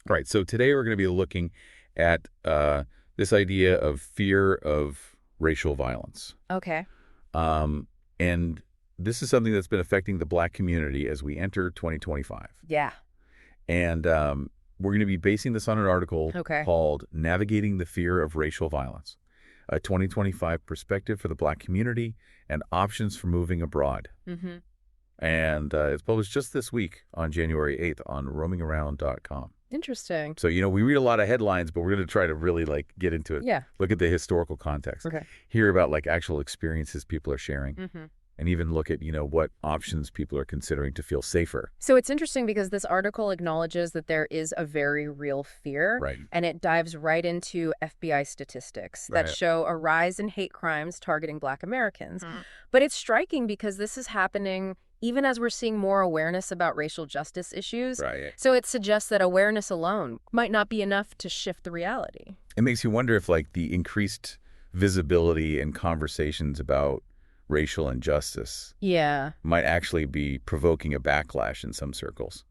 Right. So today we're going to be looking at this idea of fear of racial violence. Okay. Um, and this is something that's been affecting the Black community as we enter 2025. Yeah. And we're going to be basing this on an article Okay. called Navigating the Fear of Racial Violence, a 2025 perspective for the Black community and options for moving abroad. Mm-hmm. And it's published just this week on January 8th on roamingaround.com. Interesting. So, we read a lot of headlines, but we're going to try to really get into it. Yeah. Look at the historical context. Okay. Hear about actual experiences people are sharing. Mm-hmm. And even look at, what options people are considering to feel safer. So it's interesting because this article acknowledges that there is a very real fear. Right. And it dives right into FBI statistics that Right. show a rise in hate crimes targeting Black Americans. But it's striking because this is happening even as we're seeing more awareness about racial justice issues. Right. So it suggests that awareness alone might not be enough to shift the reality. It makes you wonder if the increased visibility and conversations about racial injustice Yeah. might actually be provoking a backlash in some circles.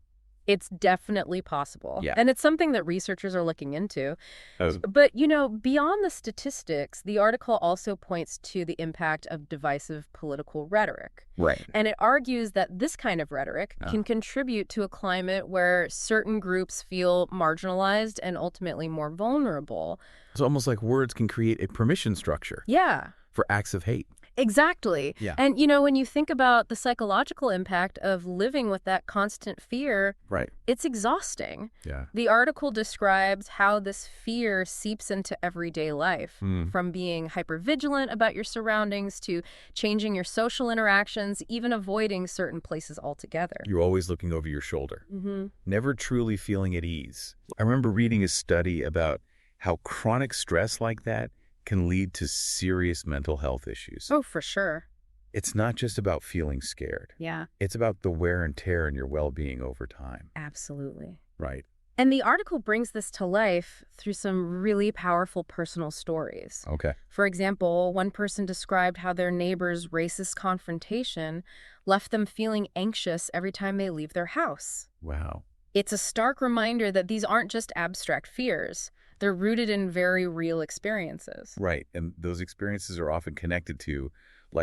It's definitely possible. Yeah. And it's something that researchers are looking into. Oh. But, beyond the statistics, the article also points to the impact of divisive political rhetoric. Right. And it argues that this kind of rhetoric can contribute to a climate where certain groups feel marginalized and ultimately more vulnerable. It's almost like words can create a permission structure Yeah. for acts of hate. Exactly. Yeah. And, when you think about the psychological impact of living with that constant fear, Right. it's exhausting. Yeah. The article describes how this fear seeps into everyday life, from being hypervigilant about your surroundings to changing your social interactions, even avoiding certain places altogether. You're always looking over your shoulder, Mm-hmm. never truly feeling at ease. I remember reading a study about how chronic stress like that can lead to serious mental health issues. Oh, for sure. It's not just about feeling scared. Yeah, It's about the wear and tear in your well-being over time. absolutely. Right. And the article brings this to life through some really powerful personal stories. Okay. For example, one person described how their neighbor's racist confrontation left them feeling anxious every time they leave their house. Wow. It's a stark reminder that these aren't just abstract fears. They're rooted in very real experiences. Right. And those experiences are often connected to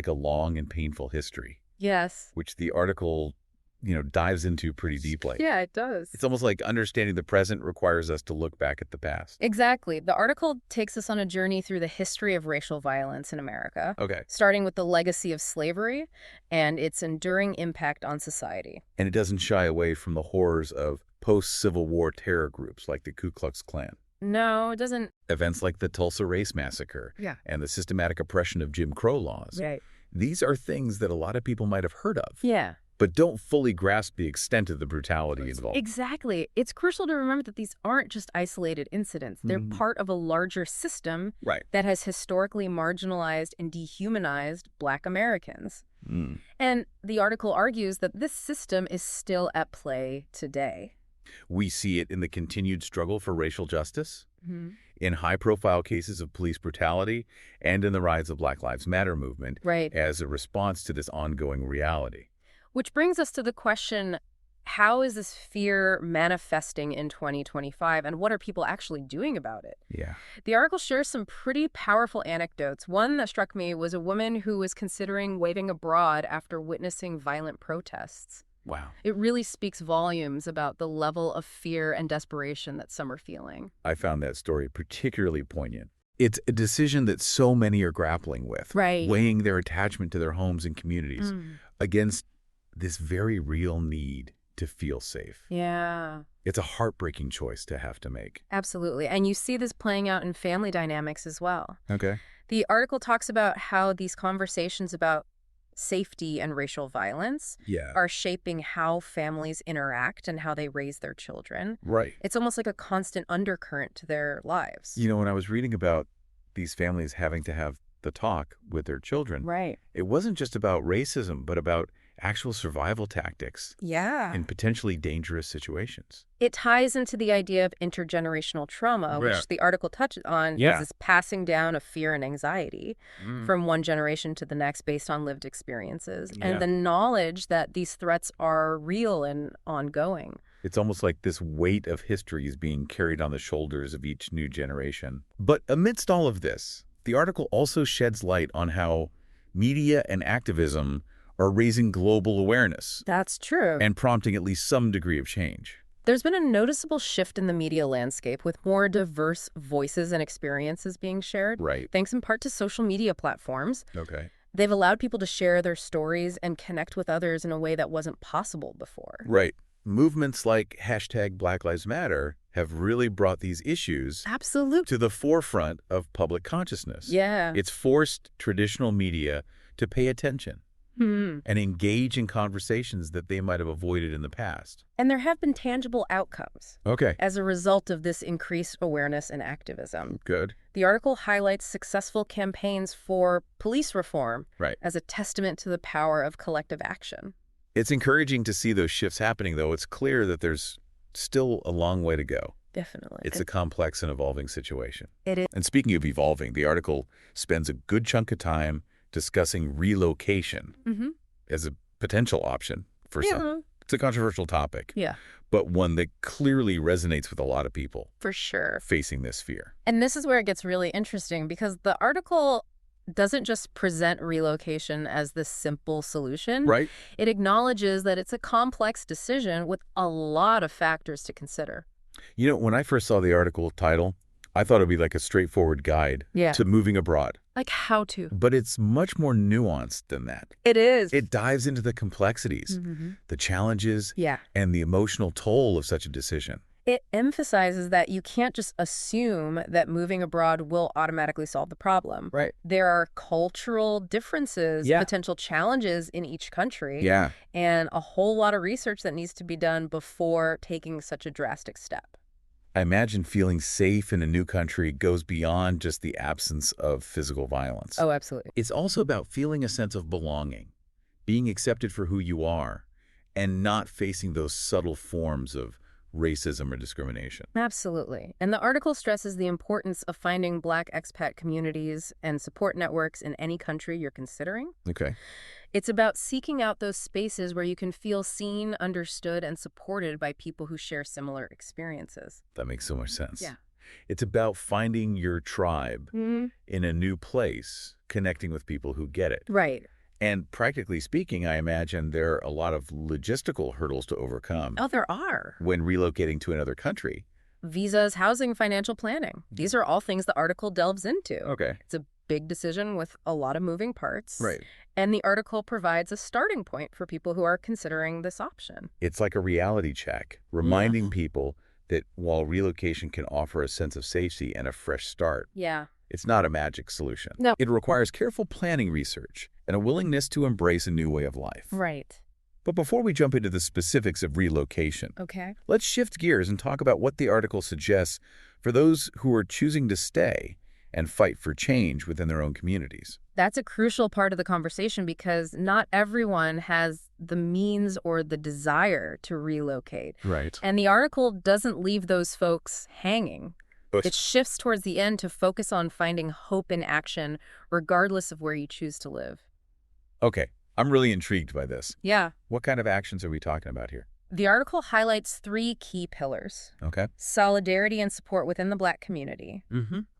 a long and painful history, Yes. which the article, dives into pretty deeply. Yeah, it does. It's almost like understanding the present requires us to look back at the past. Exactly. The article takes us on a journey through the history of racial violence in America, Okay. starting with the legacy of slavery and its enduring impact on society. And it doesn't shy away from the horrors of post-Civil War terror groups like the Ku Klux Klan. No, it doesn't. Events like the Tulsa Race Massacre Yeah. and the systematic oppression of Jim Crow laws. Right. These are things that a lot of people might have heard of, Yeah. but don't fully grasp the extent of the brutality involved. Exactly. It's crucial to remember that these aren't just isolated incidents. They're part of a larger system Right. that has historically marginalized and dehumanized Black Americans. Mm. And the article argues that this system is still at play today. We see it in the continued struggle for racial justice, Mm-hmm. in high-profile cases of police brutality, and in the rise of Black Lives Matter movement Right. as a response to this ongoing reality. Which brings us to the question, how is this fear manifesting in 2025, and what are people actually doing about it? Yeah. The article shares some pretty powerful anecdotes. One that struck me was a woman who was considering moving abroad after witnessing violent protests. Wow. It really speaks volumes about the level of fear and desperation that some are feeling. I found that story particularly poignant. It's a decision that so many are grappling with, Right. weighing their attachment to their homes and communities against this very real need to feel safe. Yeah, It's a heartbreaking choice to have to make. absolutely. And you see this playing out in family dynamics as well. Okay. The article talks about how these conversations about safety and racial violence Yeah. are shaping how families interact and how they raise their children. Right. It's almost like a constant undercurrent to their lives. When I was reading about these families having to have the talk with their children, Right. it wasn't just about racism, but about actual survival tactics Yeah. in potentially dangerous situations. It ties into the idea of intergenerational trauma, Yeah. which the article touches on, Yeah. is this passing down of fear and anxiety from one generation to the next based on lived experiences, Yeah. and the knowledge that these threats are real and ongoing. It's almost like this weight of history is being carried on the shoulders of each new generation. But amidst all of this, the article also sheds light on how media and activism are raising global awareness That's true. and prompting at least some degree of change. There's been a noticeable shift in the media landscape with more diverse voices and experiences being shared. Right. Thanks in part to social media platforms. Okay. They've allowed people to share their stories and connect with others in a way that wasn't possible before. Right. Movements like #BlackLivesMatter have really brought these issues Absolutely. to the forefront of public consciousness. Yeah. It's forced traditional media to pay attention and engage in conversations that they might have avoided in the past. And there have been tangible outcomes Okay. as a result of this increased awareness and activism. Good. The article highlights successful campaigns for police reform Right. as a testament to the power of collective action. It's encouraging to see those shifts happening, though. It's clear that there's still a long way to go. Definitely. It's a complex and evolving situation. It is. And speaking of evolving, the article spends a good chunk of time discussing relocation as a potential option for some. It's a controversial topic, Yeah, but one that clearly resonates with a lot of people for sure. facing this fear. And this is where it gets really interesting because the article doesn't just present relocation as this simple solution. Right? It acknowledges that it's a complex decision with a lot of factors to consider. You know, when I first saw the article title, I thought it would be like a straightforward guide to moving abroad. Like how to. But it's much more nuanced than that. It is. It dives into the complexities, the challenges, and the emotional toll of such a decision. It emphasizes that you can't just assume that moving abroad will automatically solve the problem. Right. There are cultural differences, potential challenges in each country, and a whole lot of research that needs to be done before taking such a drastic step. I imagine feeling safe in a new country goes beyond just the absence of physical violence. Oh, absolutely. It's also about feeling a sense of belonging, being accepted for who you are, and not facing those subtle forms of racism or discrimination. Absolutely. And the article stresses the importance of finding Black expat communities and support networks in any country you're considering. Okay. It's about seeking out those spaces where you can feel seen, understood, and supported by people who share similar experiences. That makes so much sense. Yeah. It's about finding your tribe in a new place, connecting with people who get it. Right. And practically speaking, I imagine there are a lot of logistical hurdles to overcome. Oh, there are. When relocating to another country. Visas, housing, financial planning. These are all things the article delves into. Okay. It's a big decision with a lot of moving parts. Right. And the article provides a starting point for people who are considering this option. It's like a reality check, reminding people that while relocation can offer a sense of safety and a fresh start, it's not a magic solution. No. It requires careful planning research and a willingness to embrace a new way of life. Right. But before we jump into the specifics of relocation, Okay. let's shift gears and talk about what the article suggests for those who are choosing to stay and fight for change within their own communities. That's a crucial part of the conversation because not everyone has the means or the desire to relocate. Right. And the article doesn't leave those folks hanging. It shifts towards the end to focus on finding hope in action, regardless of where you choose to live. Okay, I'm really intrigued by this. Yeah. What kind of actions are we talking about here? The article highlights 3 key pillars. Okay. Solidarity and support within the Black community,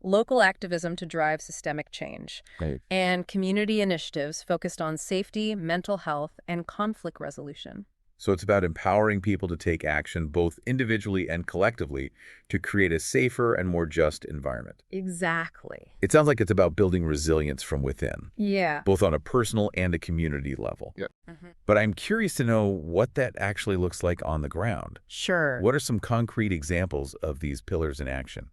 local activism to drive systemic change, and community initiatives focused on safety, mental health, and conflict resolution. So it's about empowering people to take action both individually and collectively to create a safer and more just environment. Exactly. It sounds like it's about building resilience from within, Yeah. both on a personal and a community level. But I'm curious to know what that actually looks like on the ground. Sure. What are some concrete examples of these pillars in action?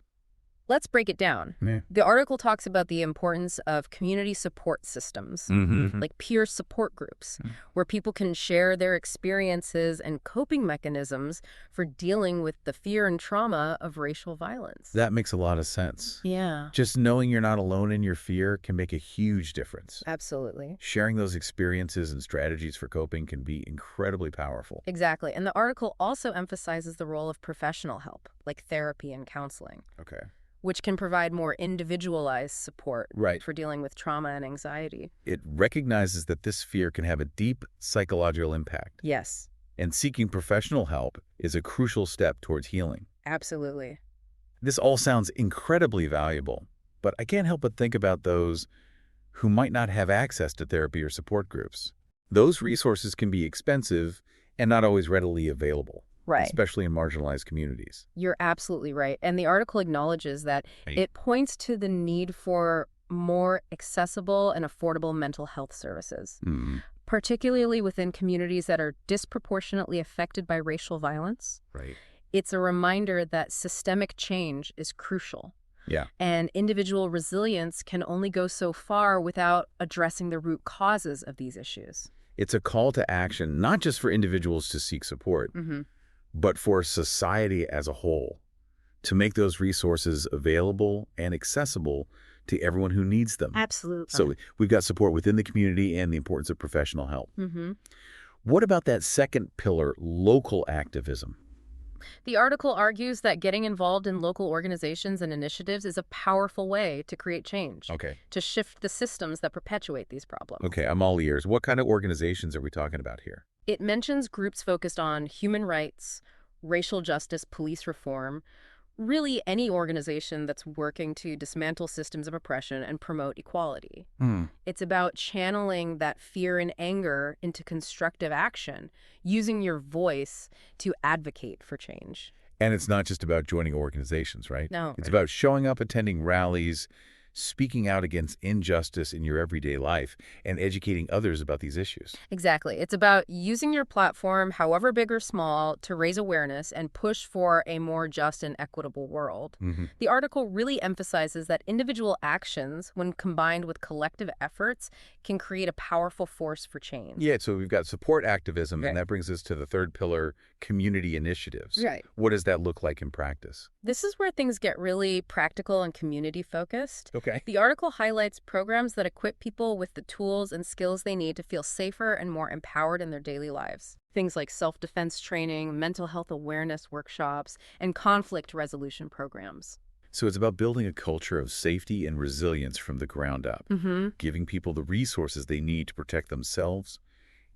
Let's break it down. The article talks about the importance of community support systems, like peer support groups, where people can share their experiences and coping mechanisms for dealing with the fear and trauma of racial violence. That makes a lot of sense. Yeah. Just knowing you're not alone in your fear can make a huge difference. Absolutely. Sharing those experiences and strategies for coping can be incredibly powerful. Exactly. And the article also emphasizes the role of professional help, like therapy and counseling, Okay. which can provide more individualized support for dealing with trauma and anxiety. It recognizes that this fear can have a deep psychological impact. Yes. And seeking professional help is a crucial step towards healing. Absolutely. This all sounds incredibly valuable, but I can't help but think about those who might not have access to therapy or support groups. Those resources can be expensive and not always readily available, Right. especially in marginalized communities. You're absolutely right. And the article acknowledges that Right. it points to the need for more accessible and affordable mental health services, Mm, particularly within communities that are disproportionately affected by racial violence. right. It's a reminder that systemic change is crucial, Yeah. and individual resilience can only go so far without addressing the root causes of these issues. It's a call to action, not just for individuals to seek support, but for society as a whole, to make those resources available and accessible to everyone who needs them. Absolutely. So we've got support within the community and the importance of professional help. Mm-hmm. What about that second pillar, local activism? The article argues that getting involved in local organizations and initiatives is a powerful way to create change, Okay. to shift the systems that perpetuate these problems. Okay, I'm all ears. What kind of organizations are we talking about here? It mentions groups focused on human rights, racial justice, police reform, really any organization that's working to dismantle systems of oppression and promote equality. It's about channeling that fear and anger into constructive action, using your voice to advocate for change. And it's not just about joining organizations, right? No. It's about showing up, attending rallies, speaking out against injustice in your everyday life, and educating others about these issues. Exactly. It's about using your platform, however big or small, to raise awareness and push for a more just and equitable world. The article really emphasizes that individual actions, when combined with collective efforts, can create a powerful force for change. Yeah, so we've got support activism, Right. and that brings us to the third pillar, community initiatives. Right. What does that look like in practice? This is where things get really practical and community-focused. Okay. The article highlights programs that equip people with the tools and skills they need to feel safer and more empowered in their daily lives. Things like self-defense training, mental health awareness workshops, and conflict resolution programs. So it's about building a culture of safety and resilience from the ground up, giving people the resources they need to protect themselves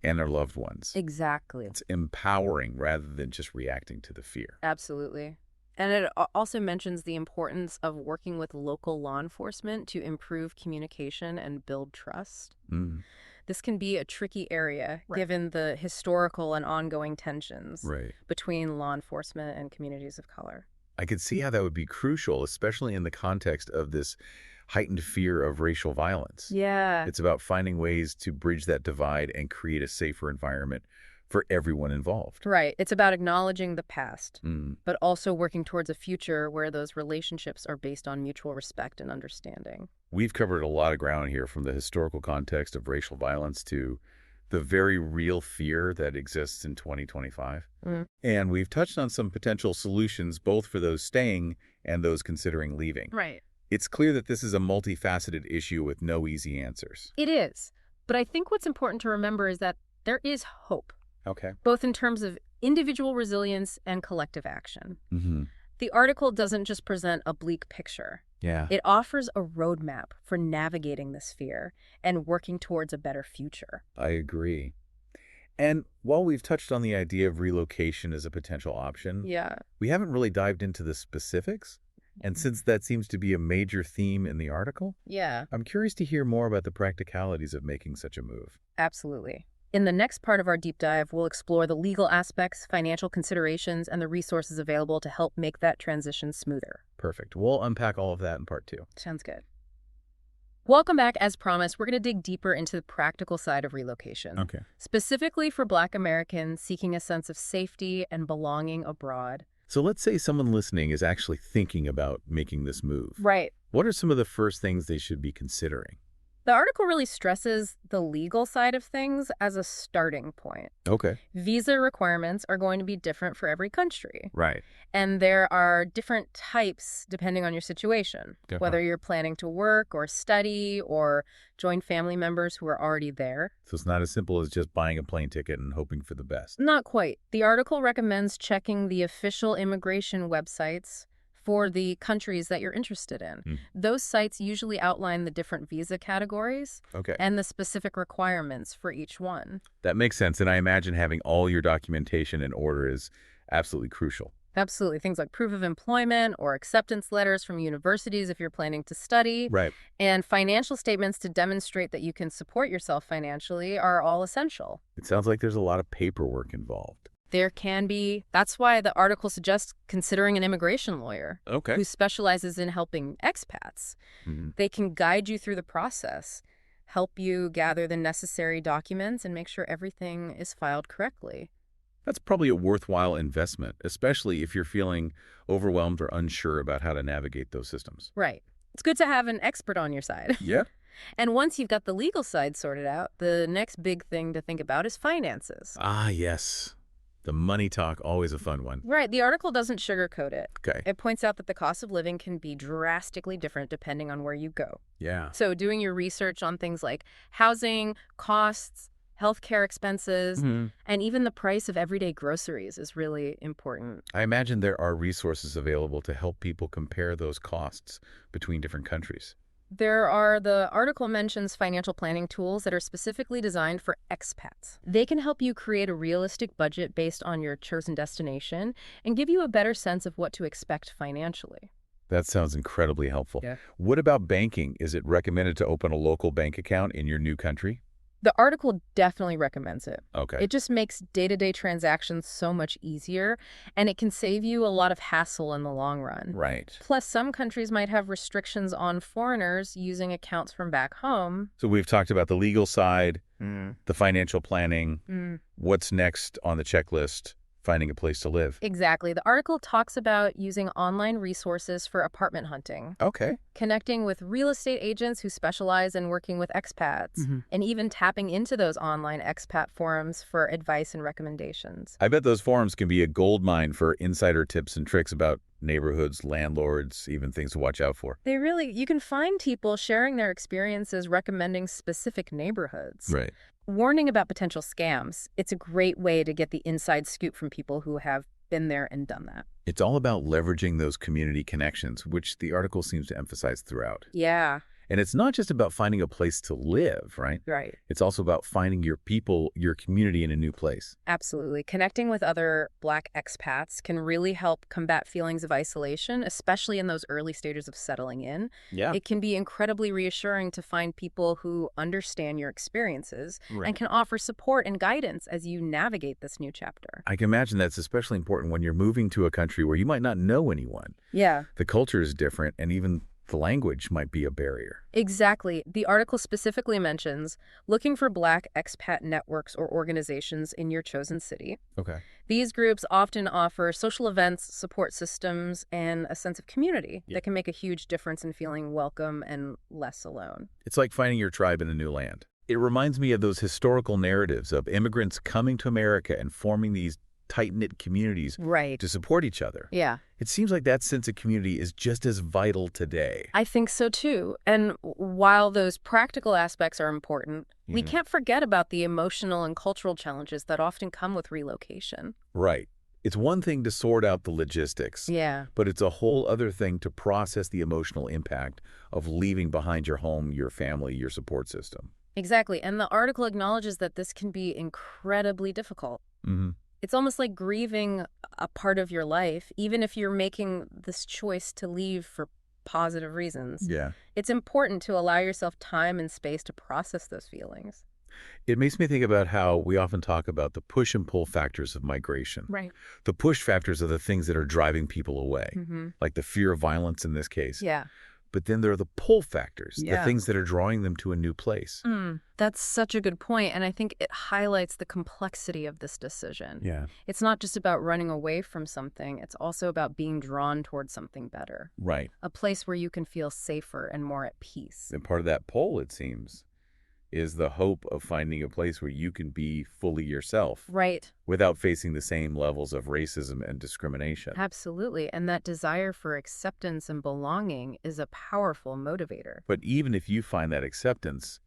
and their loved ones. Exactly. It's empowering rather than just reacting to the fear. Absolutely. And it also mentions the importance of working with local law enforcement to improve communication and build trust. This can be a tricky area, Right. given the historical and ongoing tensions Right. between law enforcement and communities of color. I could see how that would be crucial, especially in the context of this heightened fear of racial violence. Yeah. It's about finding ways to bridge that divide and create a safer environment for everyone involved. Right. It's about acknowledging the past, Mm. but also working towards a future where those relationships are based on mutual respect and understanding. We've covered a lot of ground here, from the historical context of racial violence to the very real fear that exists in 2025. And we've touched on some potential solutions, both for those staying and those considering leaving. Right. It's clear that this is a multifaceted issue with no easy answers. It is. But I think what's important to remember is that there is hope, Okay. both in terms of individual resilience and collective action. Mm-hmm. The article doesn't just present a bleak picture. Yeah. It offers a roadmap for navigating this fear and working towards a better future. I agree. And while we've touched on the idea of relocation as a potential option, Yeah. we haven't really dived into the specifics. And since that seems to be a major theme in the article, Yeah, I'm curious to hear more about the practicalities of making such a move. absolutely. In the next part of our deep dive, we'll explore the legal aspects, financial considerations, and the resources available to help make that transition smoother. Perfect. We'll unpack all of that in part 2. Sounds good. Welcome back. As promised, we're going to dig deeper into the practical side of relocation, Okay. specifically for Black Americans seeking a sense of safety and belonging abroad. So let's say someone listening is actually thinking about making this move. Right. What are some of the first things they should be considering? The article really stresses the legal side of things as a starting point. Okay. Visa requirements are going to be different for every country. Right. And there are different types depending on your situation, Okay. whether you're planning to work or study or join family members who are already there. So it's not as simple as just buying a plane ticket and hoping for the best. Not quite. The article recommends checking the official immigration websites, for the countries that you're interested in. Those sites usually outline the different visa categories Okay. and the specific requirements for each one. That makes sense, and I imagine having all your documentation in order is absolutely crucial. Absolutely. Things like proof of employment or acceptance letters from universities if you're planning to study, Right. and financial statements to demonstrate that you can support yourself financially are all essential. It sounds like there's a lot of paperwork involved. There can be. That's why the article suggests considering an immigration lawyer Okay. who specializes in helping expats. They can guide you through the process, help you gather the necessary documents, and make sure everything is filed correctly. That's probably a worthwhile investment, especially if you're feeling overwhelmed or unsure about how to navigate those systems. Right. It's good to have an expert on your side. Yeah. And once you've got the legal side sorted out, the next big thing to think about is finances. Ah, yes. The money talk, always a fun one. Right. The article doesn't sugarcoat it. Okay. It points out that the cost of living can be drastically different depending on where you go. Yeah. So doing your research on things like housing, costs, healthcare expenses, and even the price of everyday groceries is really important. I imagine there are resources available to help people compare those costs between different countries. The article mentions financial planning tools that are specifically designed for expats. They can help you create a realistic budget based on your chosen destination and give you a better sense of what to expect financially. That sounds incredibly helpful. Yeah. What about banking? Is it recommended to open a local bank account in your new country? The article definitely recommends it. Okay. It just makes day-to-day transactions so much easier, and it can save you a lot of hassle in the long run. Right. Plus, some countries might have restrictions on foreigners using accounts from back home. So we've talked about the legal side, the financial planning. What's next on the checklist? Finding a place to live. Exactly. The article talks about using online resources for apartment hunting, Okay. connecting with real estate agents who specialize in working with expats, and even tapping into those online expat forums for advice and recommendations. I bet those forums can be a goldmine for insider tips and tricks about neighborhoods, landlords, even things to watch out for. You can find people sharing their experiences recommending specific neighborhoods. Right. Warning about potential scams. It's a great way to get the inside scoop from people who have been there and done that. It's all about leveraging those community connections, which the article seems to emphasize throughout. Yeah. And it's not just about finding a place to live, right? Right. It's also about finding your people, your community in a new place. Absolutely. Connecting with other Black expats can really help combat feelings of isolation, especially in those early stages of settling in. Yeah. It can be incredibly reassuring to find people who understand your experiences and can offer support and guidance as you navigate this new chapter. I can imagine that's especially important when you're moving to a country where you might not know anyone. Yeah. The culture is different, and even the language might be a barrier. Exactly. The article specifically mentions looking for Black expat networks or organizations in your chosen city. Okay. These groups often offer social events, support systems, and a sense of community that can make a huge difference in feeling welcome and less alone. It's like finding your tribe in a new land. It reminds me of those historical narratives of immigrants coming to America and forming these tight-knit communities Right. to support each other. Yeah. It seems like that sense of community is just as vital today. I think so too. And while those practical aspects are important, we can't forget about the emotional and cultural challenges that often come with relocation. Right. It's one thing to sort out the logistics, Yeah. but it's a whole other thing to process the emotional impact of leaving behind your home, your family, your support system. Exactly. And the article acknowledges that this can be incredibly difficult. It's almost like grieving a part of your life, even if you're making this choice to leave for positive reasons. Yeah. It's important to allow yourself time and space to process those feelings. It makes me think about how we often talk about the push and pull factors of migration. Right. The push factors are the things that are driving people away, like the fear of violence in this case. Yeah. But then there are the pull factors, the Yeah. things that are drawing them to a new place. That's such a good point, and I think it highlights the complexity of this decision. Yeah. It's not just about running away from something, it's also about being drawn towards something better. Right. A place where you can feel safer and more at peace. And part of that pull, it seems, is the hope of finding a place where you can be fully yourself Right. without facing the same levels of racism and discrimination. Absolutely. And that desire for acceptance and belonging is a powerful motivator. But even if you find that acceptance,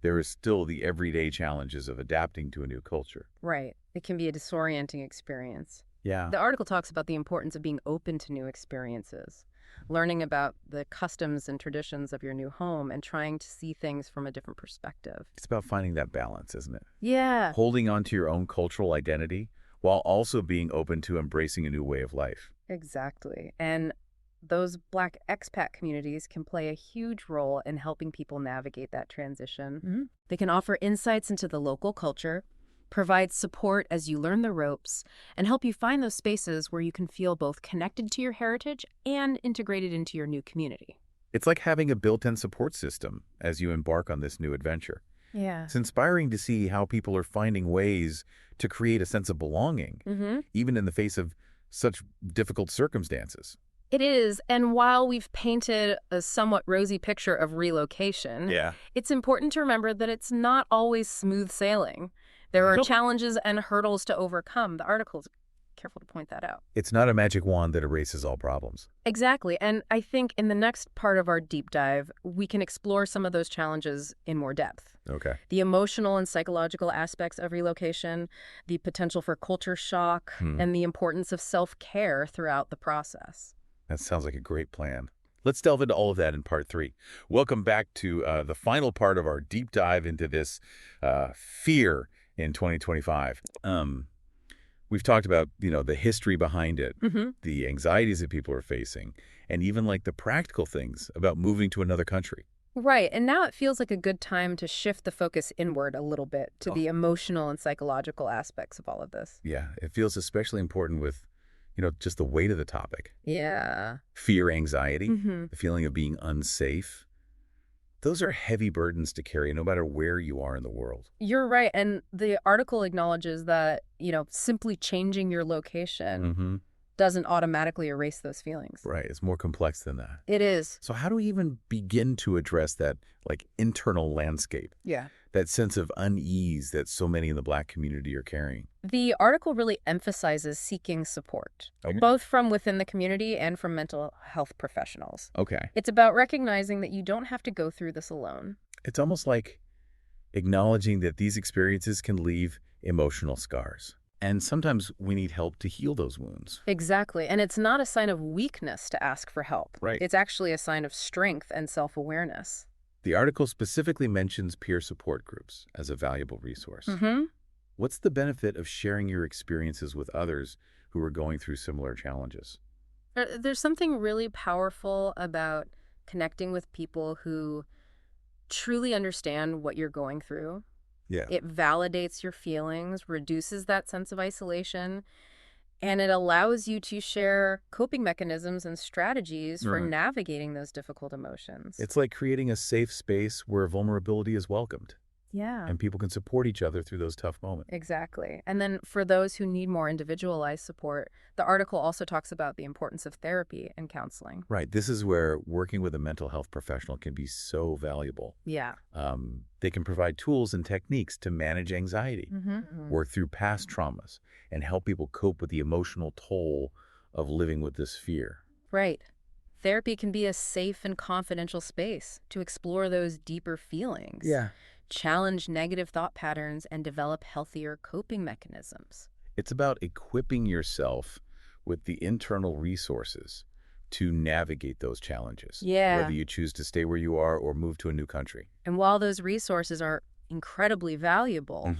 there is still the everyday challenges of adapting to a new culture. Right. It can be a disorienting experience. Yeah. The article talks about the importance of being open to new experiences, learning about the customs and traditions of your new home, and trying to see things from a different perspective. It's about finding that balance, isn't it? Yeah, Holding on to your own cultural identity while also being open to embracing a new way of life. exactly. And those Black expat communities can play a huge role in helping people navigate that transition. They can offer insights into the local culture, provide support as you learn the ropes, and help you find those spaces where you can feel both connected to your heritage and integrated into your new community. It's like having a built-in support system as you embark on this new adventure. Yeah. It's inspiring to see how people are finding ways to create a sense of belonging, even in the face of such difficult circumstances. It is, and while we've painted a somewhat rosy picture of relocation, Yeah. it's important to remember that it's not always smooth sailing. There are Nope. challenges and hurdles to overcome. The article's careful to point that out. It's not a magic wand that erases all problems. Exactly, and I think in the next part of our deep dive, we can explore some of those challenges in more depth. Okay. The emotional and psychological aspects of relocation, the potential for culture shock, and the importance of self-care throughout the process. That sounds like a great plan. Let's delve into all of that in part 3. Welcome back to the final part of our deep dive into this fear in 2025. We've talked about, the history behind it, the anxieties that people are facing, and even like the practical things about moving to another country. Right, and now it feels like a good time to shift the focus inward a little bit to the emotional and psychological aspects of all of this. Yeah, it feels especially important with, just the weight of the topic. Yeah. Fear, anxiety, the feeling of being unsafe. Those are heavy burdens to carry no matter where you are in the world. You're right, and the article acknowledges that, simply changing your location doesn't automatically erase those feelings. Right, it's more complex than that. It is. So how do we even begin to address that, internal landscape? Yeah. That sense of unease that so many in the Black community are carrying? The article really emphasizes seeking support, Okay. both from within the community and from mental health professionals. Okay. It's about recognizing that you don't have to go through this alone. It's almost like acknowledging that these experiences can leave emotional scars. And sometimes we need help to heal those wounds. Exactly. And it's not a sign of weakness to ask for help. Right. It's actually a sign of strength and self-awareness. The article specifically mentions peer support groups as a valuable resource. What's the benefit of sharing your experiences with others who are going through similar challenges? There's something really powerful about connecting with people who truly understand what you're going through. Yeah. It validates your feelings, reduces that sense of isolation, and it allows you to share coping mechanisms and strategies for Right. navigating those difficult emotions. It's like creating a safe space where vulnerability is welcomed Yeah. and people can support each other through those tough moments. Exactly. And then for those who need more individualized support, the article also talks about the importance of therapy and counseling. Right. This is where working with a mental health professional can be so valuable. Yeah. They can provide tools and techniques to manage anxiety, work through past traumas, and help people cope with the emotional toll of living with this fear. Right. Therapy can be a safe and confidential space to explore those deeper feelings. Challenge negative thought patterns, and develop healthier coping mechanisms. It's about equipping yourself with the internal resources to navigate those challenges. Yeah. Whether you choose to stay where you are or move to a new country. And while those resources are incredibly valuable,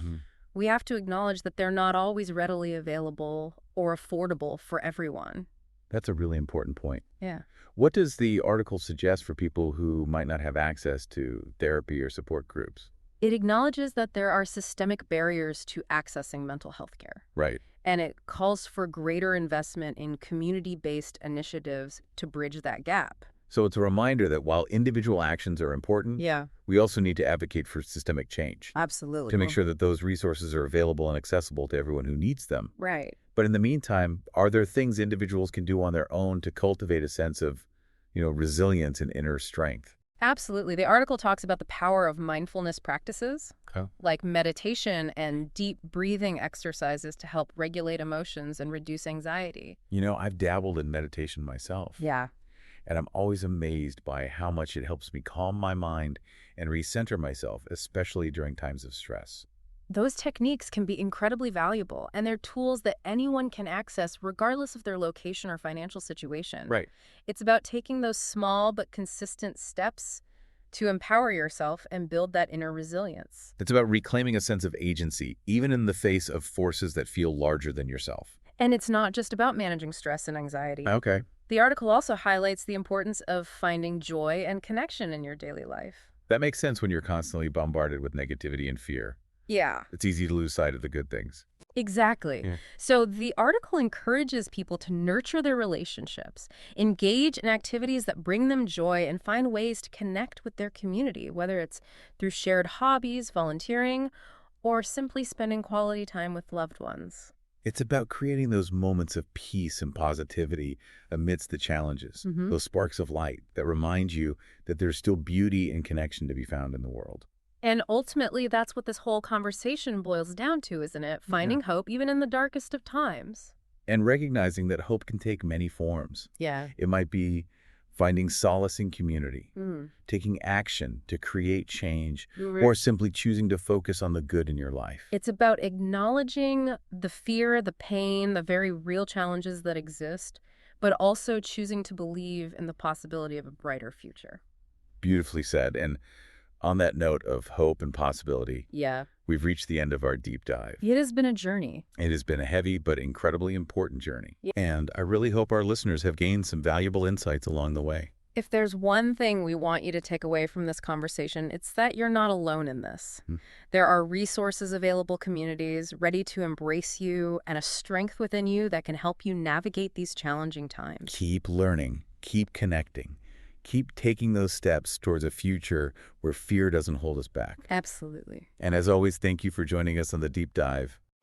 we have to acknowledge that they're not always readily available or affordable for everyone. That's a really important point. Yeah. What does the article suggest for people who might not have access to therapy or support groups? It acknowledges that there are systemic barriers to accessing mental health care. Right. And it calls for greater investment in community-based initiatives to bridge that gap. So it's a reminder that while individual actions are important, Yeah, we also need to advocate for systemic change absolutely. to make sure that those resources are available and accessible to everyone who needs them. Right. But in the meantime, are there things individuals can do on their own to cultivate a sense of, resilience and inner strength? Absolutely. The article talks about the power of mindfulness practices, Okay. like meditation and deep breathing exercises to help regulate emotions and reduce anxiety. I've dabbled in meditation myself. Yeah. And I'm always amazed by how much it helps me calm my mind and recenter myself, especially during times of stress. Those techniques can be incredibly valuable, and they're tools that anyone can access regardless of their location or financial situation. Right. It's about taking those small but consistent steps to empower yourself and build that inner resilience. It's about reclaiming a sense of agency, even in the face of forces that feel larger than yourself. And it's not just about managing stress and anxiety. Okay. The article also highlights the importance of finding joy and connection in your daily life. That makes sense when you're constantly bombarded with negativity and fear. Yeah. It's easy to lose sight of the good things. Exactly. Yeah. So the article encourages people to nurture their relationships, engage in activities that bring them joy, and find ways to connect with their community, whether it's through shared hobbies, volunteering, or simply spending quality time with loved ones. It's about creating those moments of peace and positivity amidst the challenges, those sparks of light that remind you that there's still beauty and connection to be found in the world. And ultimately, that's what this whole conversation boils down to, isn't it? Finding hope even in the darkest of times. And recognizing that hope can take many forms. Yeah. It might be finding solace in community, taking action to create change, or simply choosing to focus on the good in your life. It's about acknowledging the fear, the pain, the very real challenges that exist, but also choosing to believe in the possibility of a brighter future. Beautifully said. And on that note of hope and possibility, Yeah. we've reached the end of our deep dive. It has been a journey. It has been a heavy but incredibly important journey. Yeah. And I really hope our listeners have gained some valuable insights along the way. If there's one thing we want you to take away from this conversation, it's that you're not alone in this. There are resources available, communities ready to embrace you, and a strength within you that can help you navigate these challenging times. Keep learning, keep connecting, keep taking those steps towards a future where fear doesn't hold us back. Absolutely. And as always, thank you for joining us on the deep dive.